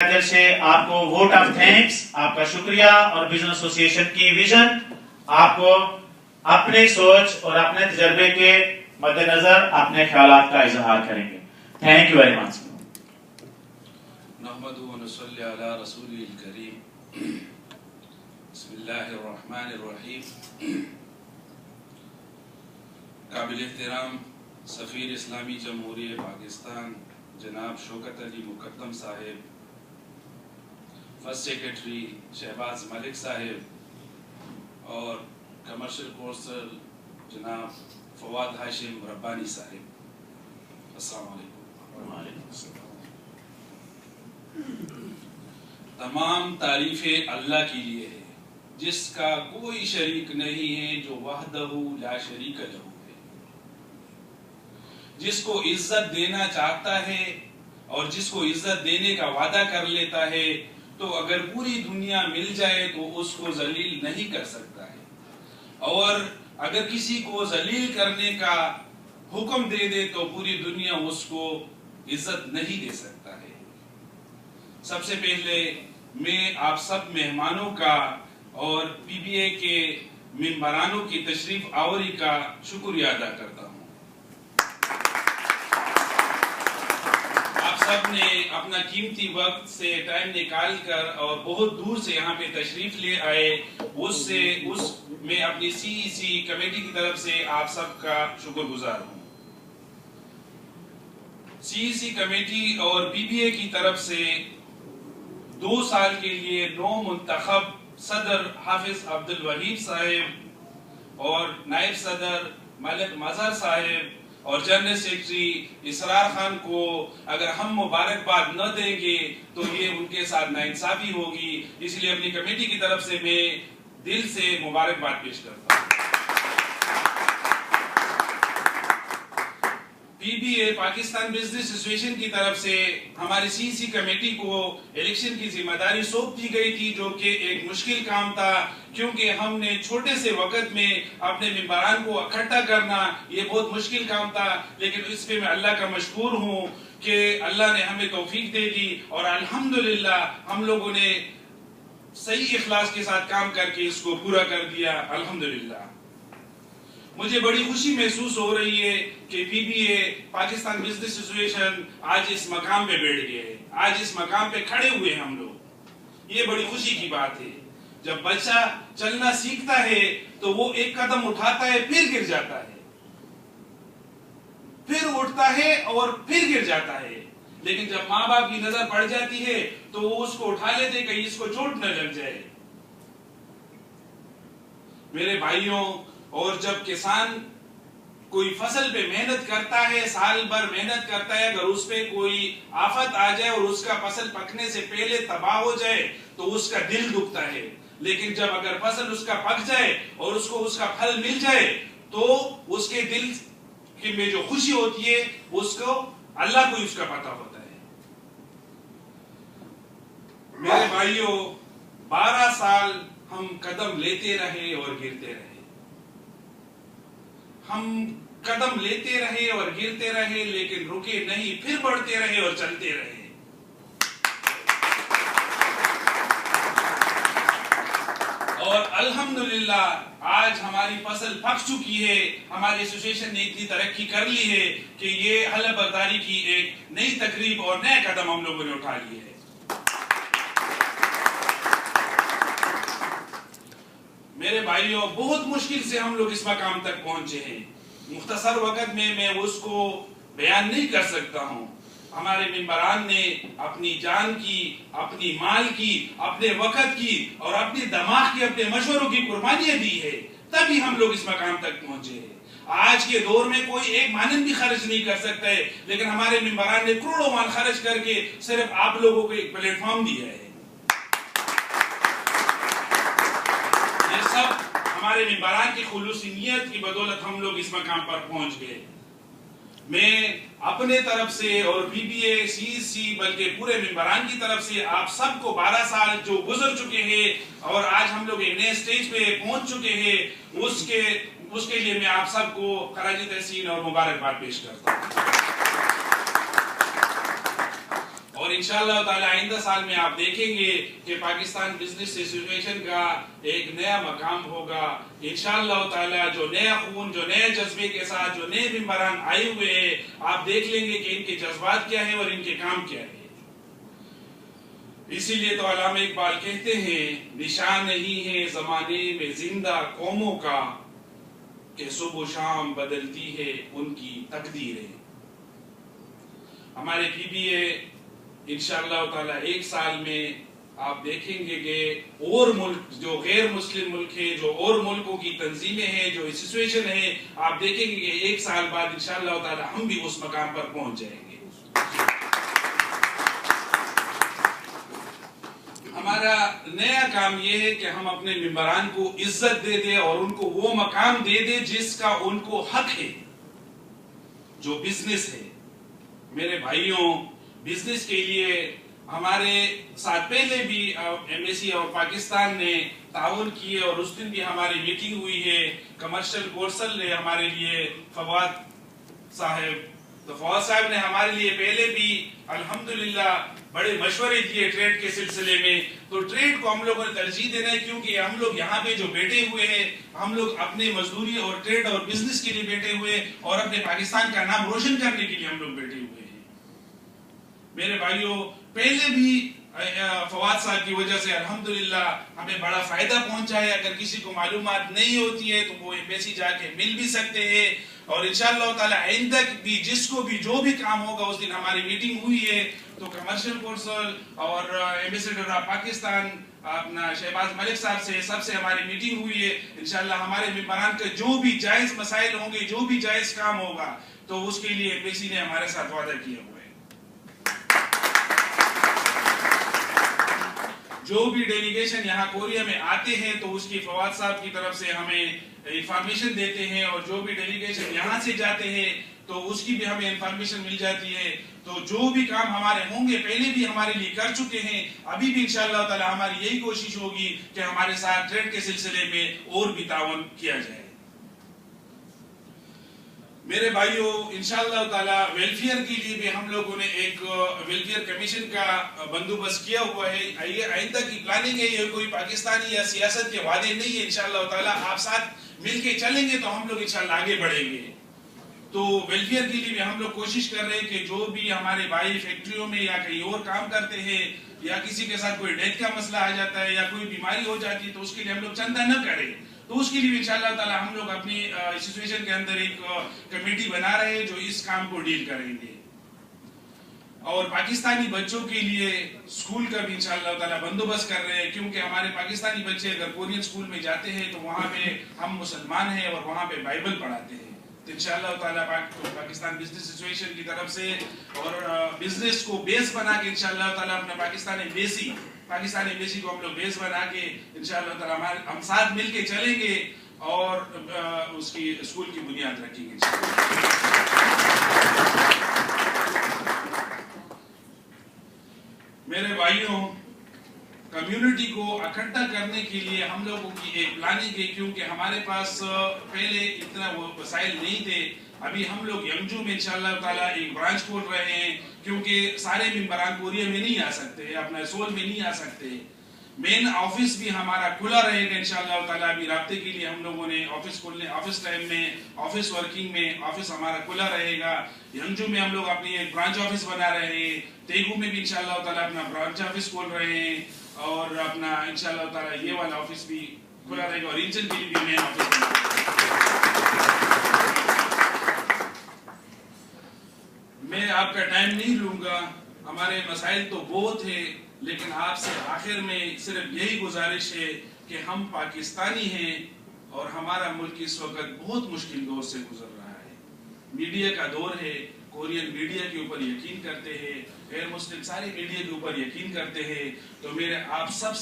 से आपको vote of thanks, आपका शुक्रिया और बिजनेस एसोसिएशन की विजन आपको अपने सोच और अपने तजर्बे के मद्देनजर अपने ख्यालात का इजहार करेंगे। Thank you very much. नहमदु व नसल्ली अला रसूलिल करीम। बिस्मिल्लाहिर्रहमानिर्रहीम। काबिल एहतराम सफ़ीर इस्लामी जमहूरियत पाकिस्तान जनाब शौकत अली मुकद्दम साहिब, फर्स्ट सेक्रेटरी शहबाज मलिक साहिब और कमर्शियल कौंसल जनाब फवाद हाशिम रब्बानी साहिब, अस्सलाम वालेकुम। तमाम तारीफ़ें अल्लाह के लिए है जिसका कोई शरीक नहीं है, जो वहदहू ला शरीक लहू है, जिसको इज्जत देना चाहता है और जिसको इज्जत देने का वादा कर लेता है तो अगर पूरी दुनिया मिल जाए तो उसको जलील नहीं कर सकता है, और अगर किसी को जलील करने का हुक्म दे दे तो पूरी दुनिया उसको इज्जत नहीं दे सकता है। सबसे पहले मैं आप सब मेहमानों का और पीबीए के मेंबरानों की तशरीफ आवरी का शुक्रिया अदा करता हूँ। आप सब ने अपना कीमती वक्त से टाइम निकाल कर और बहुत दूर से यहाँ पे तशरीफ ले आए, मैं अपनी सीईसी कमेटी की तरफ से आप सबका शुक्रगुजार हूँ। सीईसी कमेटी और पीबीए की तरफ से 2 साल के लिए नौ मुंतखब सदर हाफिज अब्दुल वहीद साहिब और नायब सदर मलिक मजहर साहिब और जनरल सेक्रेटरी इसरार खान को अगर हम मुबारकबाद न देंगे तो ये उनके साथ नाइंसाफी होगी, इसलिए अपनी कमेटी की तरफ से मैं दिल से मुबारकबाद पेश करता हूँ। पीबीए पाकिस्तान बिजनेस एसोसिएशन की तरफ से हमारी सीईसी कमेटी को इलेक्शन की जिम्मेदारी सौंप दी गई थी, जो कि एक मुश्किल काम था क्योंकि हमने छोटे से वक्त में अपने मेंबरान को इकट्ठा करना ये बहुत मुश्किल काम था, लेकिन इस पे मैं अल्लाह का मशकूर हूँ कि अल्लाह ने हमें तौफीक दे दी और अल्हम्दुलिल्लाह हम लोगों ने सही इखलास के साथ काम करके इसको पूरा कर दिया, अल्हम्दुलिल्लाह। मुझे बड़ी खुशी महसूस हो रही है कि पीबीए पाकिस्तान बिजनेस एसोसिएशन आज इस मकाम पे बैठ गए हैं, आज इस मकाम पे खड़े हुए हम लोग, ये बड़ी खुशी की बात है। जब बच्चा चलना सीखता है तो वो एक कदम उठाता है फिर गिर जाता है, फिर उठता है और फिर गिर जाता है, लेकिन जब माँ बाप की नजर पड़ जाती है तो वो उसको उठा लेते कहीं इसको चोट न लग जाए। मेरे भाइयों, और जब किसान कोई फसल पे मेहनत करता है, साल भर मेहनत करता है, अगर उस पे कोई आफत आ जाए और उसका फसल पकने से पहले तबाह हो जाए तो उसका दिल दुखता है, लेकिन जब अगर फसल उसका पक जाए और उसको उसका फल मिल जाए तो उसके दिल की में जो खुशी होती है उसको अल्लाह को ही उसका पता होता है। मेरे भाइयों, 12 साल हम कदम लेते रहे और गिरते रहे, हम कदम लेते रहे और गिरते रहे, लेकिन रुके नहीं, फिर बढ़ते रहे और चलते रहे। और अल्हम्दुलिल्लाह आज हमारी फसल पक चुकी है, हमारे एसोसिएशन ने इतनी तरक्की कर ली है कि ये हल बर्दारी की एक नई तकरीब और नया कदम हम लोगों ने उठा लिया है। मेरे भाइयों, बहुत मुश्किल से हम लोग इस मकाम तक पहुंचे हैं, मुख्तसर वक्त में मैं उसको बयान नहीं कर सकता हूं। हमारे मेंबरान ने अपनी जान की, अपनी माल की, अपने वक्त की और अपने दिमाग की, अपने मशवरों की कुर्बानियां दी है, तभी हम लोग इस मकाम तक पहुंचे हैं। आज के दौर में कोई एक मानन भी खर्च नहीं कर सकता है, लेकिन हमारे मेंबरान ने करोड़ों माल खर्च करके सिर्फ आप लोगों को एक प्लेटफॉर्म दिया है। ये सब हमारे मेंबरान की खुलूसी नियत की बदौलत हम लोग इस मकाम पर पहुंच गए। मैं अपने तरफ से और पीबीए सीईसी बल्कि पूरे मेंबरान की तरफ से आप सबको 12 साल जो गुजर चुके हैं और आज हम लोग एक नए स्टेज पे पहुंच चुके हैं, उसके लिए मैं आप सबको खराज तहसीन और मुबारकबाद पेश करता हूं। और इंशाअल्लाह ताला आइंदा साल में आप देखेंगे कि पाकिस्तान बिजनेस एसोसिएशन का एक नया मकाम होगा इंशाअल्लाह ताला। जो नया खून, जो नए जज्बे के साथ जो नए मेंबरान आए हुए हैं, आप देख लेंगे कि इनके जज्बात क्या है और इनके काम क्या है। इसीलिए तो अल्लामा इकबाल कहते हैं, निशान नहीं है जमाने में जिंदा कौमों का कि सुबह शाम बदलती है उनकी तकदीरें। हमारे पीबीए इंशाअल्लाह ताला एक साल में आप देखेंगे कि और मुल्क जो गैर मुस्लिम मुल्क है, जो और मुल्कों की तंजीमें हैं, जो एसोसिएशन है, आप देखेंगे कि एक साल बाद इंशाअल्लाह ताला हम भी उस मकाम पर पहुंच जाएंगे। हमारा नया काम यह है कि हम अपने मेंबरान को इज्जत दे दे और उनको वो मकाम दे दे जिसका उनको हक है। जो बिजनेस है, मेरे भाइयों, बिजनेस के लिए हमारे साथ पहले भी एमबेसी और पाकिस्तान ने ताउन किए और उस दिन भी हमारी मीटिंग हुई है। कमर्शियल कौंसिल ने हमारे लिए फवाद साहब, तो फवाद साहब ने हमारे लिए पहले भी अल्हम्दुलिल्लाह बड़े मशवरे दिए ट्रेड के सिलसिले में। तो ट्रेड को हम लोगों ने तरजीह देना है, क्योंकि हम लोग यहाँ पे जो बैठे हुए हैं, हम लोग अपने मजदूरी और ट्रेड और बिजनेस के लिए बैठे हुए और अपने पाकिस्तान का नाम रोशन करने के लिए हम लोग बैठे हुए हैं। मेरे भाइयों, पहले भी फवाद साहब की वजह से अल्हम्दुलिल्लाह हमें बड़ा फायदा पहुंचा है। अगर किसी को मालूमात नहीं होती है तो वो एम्बेसी जाके मिल भी सकते हैं। और इंशाअल्लाह ताला आइंदा भी जिसको भी जो भी काम होगा, उस दिन हमारी मीटिंग हुई है तो कमर्शियल कौंसिल और एम्बेसडर ऑफ पाकिस्तान अपना शहबाज मलिक साहब से सबसे हमारी मीटिंग हुई है। इंशाअल्लाह हमारे मेंबरान के जो भी जायज मसाइल होंगे, जो भी जायज काम होगा, तो उसके लिए एम्बेसी ने हमारे साथ वादा किया हुआ है। जो भी डेलीगेशन यहाँ कोरिया में आते हैं तो उसकी फवाद साहब की तरफ से हमें इंफॉर्मेशन देते हैं, और जो भी डेलीगेशन यहाँ से जाते हैं तो उसकी भी हमें इंफॉर्मेशन मिल जाती है। तो जो भी काम हमारे होंगे, पहले भी हमारे लिए कर चुके हैं, अभी भी इंशाअल्लाह ताला हमारी यही कोशिश होगी कि हमारे साथ ट्रेड के सिलसिले में और भी तावन किया जाए। मेरे भाइयों, इंशाअल्लाह ताला वेलफेयर के लिए भी हम लोगों ने एक वेलफेयर कमीशन का बंदोबस्त किया हुआ है। आइंदा की प्लानिंग है, ये कोई पाकिस्तानी या सियासत के वादे नहीं है। इंशाअल्लाह ताला आप साथ मिलके चलेंगे तो हम लोग इंशाअल्लाह आगे बढ़ेंगे। तो वेलफेयर के लिए भी हम लोग कोशिश कर रहे हैं कि जो भी हमारे भाई फैक्ट्रियों में या कहीं और काम करते हैं, या किसी के साथ कोई डेथ का मसला आ जाता है या कोई बीमारी हो जाती है, तो उसके लिए हम लोग चंदा न करें। तो उसके लिए इंशाअल्लाह ताला हम लोग अपनी एसोसिएशन के अंदर एक कमेटी बना रहे हैं जो इस काम को डील करेंगे। और पाकिस्तानी बच्चों के लिए स्कूल का भी इंशाअल्लाह ताला बंदोबस्त कर रहे हैं, क्योंकि हमारे पाकिस्तानी बच्चे अगर कोरियन स्कूल में जाते हैं तो वहाँ पे हम मुसलमान हैं और वहाँ पे बाइबल पढ़ाते हैं। तो इंशाअल्लाह ताला पाकिस्तान बिजनेस एसोसिएशन की तरफ से और बिजनेस को बेस बना के इंशाअल्लाह ताला अपना पाकिस्तानी एम्बेसी को हम लोग बेस बना के इंशाअल्लाह ताला हम साथ मिलके चलेंगे और उसकी स्कूल की बुनियाद रखेंगे। मेरे भाइयों, कम्युनिटी को इकट्ठा करने के लिए हम लोगों की एक प्लानिंग है, क्योंकि हमारे पास पहले इतना वो वसाइल नहीं थे। अभी हम लोग यंगजू में इंशाअल्लाह ताला एक ब्रांच खोल रहे हैं, क्योंकि सारे मेंबरान कोरिया में नहीं आ सकते, अपना सोल में नहीं आ सकते। मेन ऑफिस भी हमारा खुला रहेगा इंशाअल्लाह ताला। अभी राब्ते के लिए हम लोगों ने ऑफिस खोलने, ऑफिस टाइम में, ऑफिस वर्किंग में ऑफिस हमारा खुला रहेगा। यंगजू में हम लोग अपनी एक ब्रांच ऑफिस बना रहे हैं। तेगू में भी इंशाअल्लाह ताला अपना ब्रांच ऑफिस खोल रहे हैं, और अपना इंशाअल्लाह ताला ये वाला ऑफिस भी खुला रहेगा। और रीजन के लिए भी मेन ऑफिस बना। मैं आपका टाइम नहीं लूंगा, हमारे मसाइल तो बहुत है, लेकिन आपसे आखिर में सिर्फ यही गुजारिश है कि हम पाकिस्तानी हैं और हमारा मुल्क इस वक्त बहुत मुश्किल दौर से गुजर रहा है। मीडिया का दौर है, कोरियन मीडिया के ऊपर यकीन करते हैं, गैर मुस्लिम सारी मीडिया के ऊपर यकीन करते हैं। तो मेरे आप सब